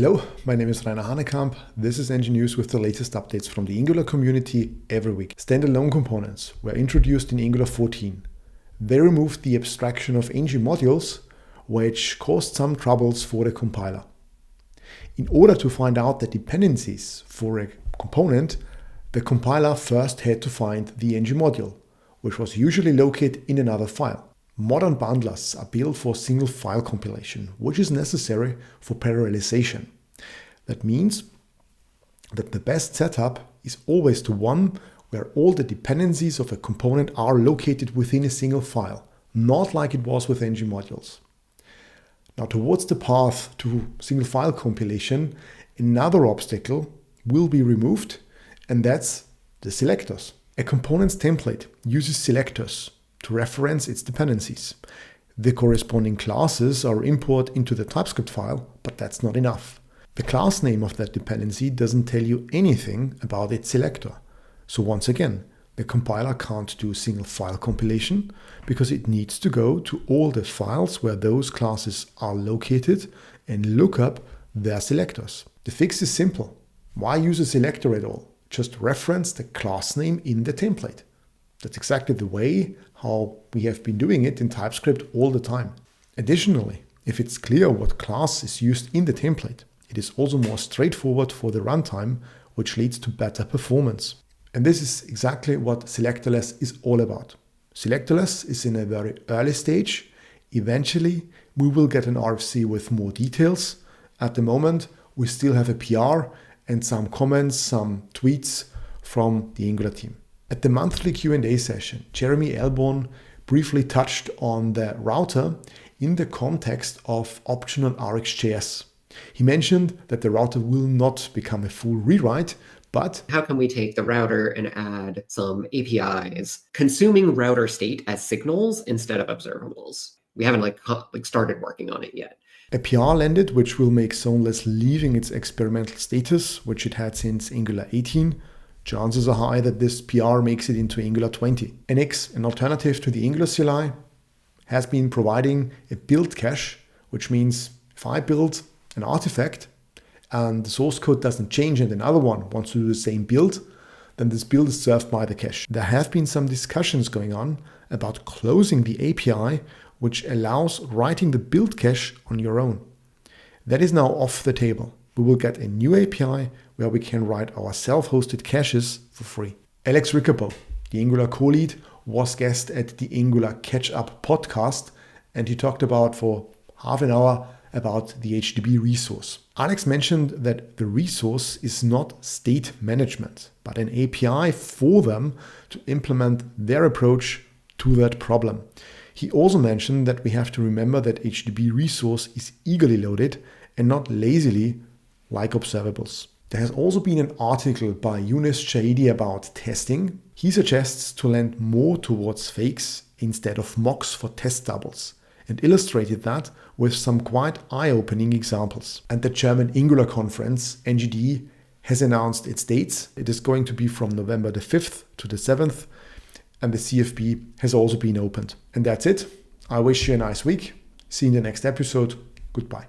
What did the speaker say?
Hello, my name is Rainer Hanekamp. This is NgNews with the latest updates from the Angular community every week. Standalone components were introduced in Angular 14. They removed the abstraction of NgModules, which caused some troubles for the compiler. In order to find out the dependencies for a component, the compiler first had to find the NgModule, which was usually located in another file. Modern bundlers are built for single file compilation, which is necessary for parallelization. That means that the best setup is always the one where all the dependencies of a component are located within a single file, not like it was with NgModules. Now, towards the path to single file compilation, another obstacle will be removed, and that's the selectors. A component's template uses selectors to reference its dependencies. The corresponding classes are imported into the TypeScript file, but that's not enough. The class name of that dependency doesn't tell you anything about its selector. So once again, the compiler can't do single file compilation because it needs to go to all the files where those classes are located and look up their selectors. The fix is simple. Why use a selector at all? Just reference the class name in the template. That's exactly the way how we have been doing it in TypeScript all the time. Additionally, if it's clear what class is used in the template, it is also more straightforward for the runtime, which leads to better performance. And this is exactly what Selectorless is all about. Selectorless is in a very early stage. Eventually, we will get an RFC with more details. At the moment, we still have a PR and some comments, some tweets from the Angular team. At the monthly Q&A session, Jeremy Elborn briefly touched on the router in the context of optional RxJS. He mentioned that the router will not become a full rewrite, but how can we take the router and add some APIs consuming router state as signals instead of observables? We haven't started working on it yet. A PR landed, which will make Zoneless leaving its experimental status, which it had since Angular 18. Chances are high that this PR makes it into Angular 20. NX, an alternative to the Angular CLI, has been providing a build cache, which means if I build an artifact and the source code doesn't change and another one wants to do the same build, then this build is served by the cache. There have been some discussions going on about closing the API, which allows writing the build cache on your own. That is now off the table. We will get a new API where we can write our self-hosted caches for free. Alex Rickerbo, the Angular co-lead, was guest at the Angular Catch-Up podcast, and he talked about for half an hour about the HDB resource. Alex mentioned that the resource is not state management, but an API for them to implement their approach to that problem. He also mentioned that we have to remember that HDB resource is eagerly loaded and not lazily like observables. There has also been an article by Younes Shahidi about testing. He suggests to lend more towards fakes instead of mocks for test doubles, and illustrated that with some quite eye-opening examples. And the German Angular conference, NGD, has announced its dates. It is going to be from November the 5th to the 7th, and the CFB has also been opened. And that's it. I wish you a nice week. See you in the next episode. Goodbye.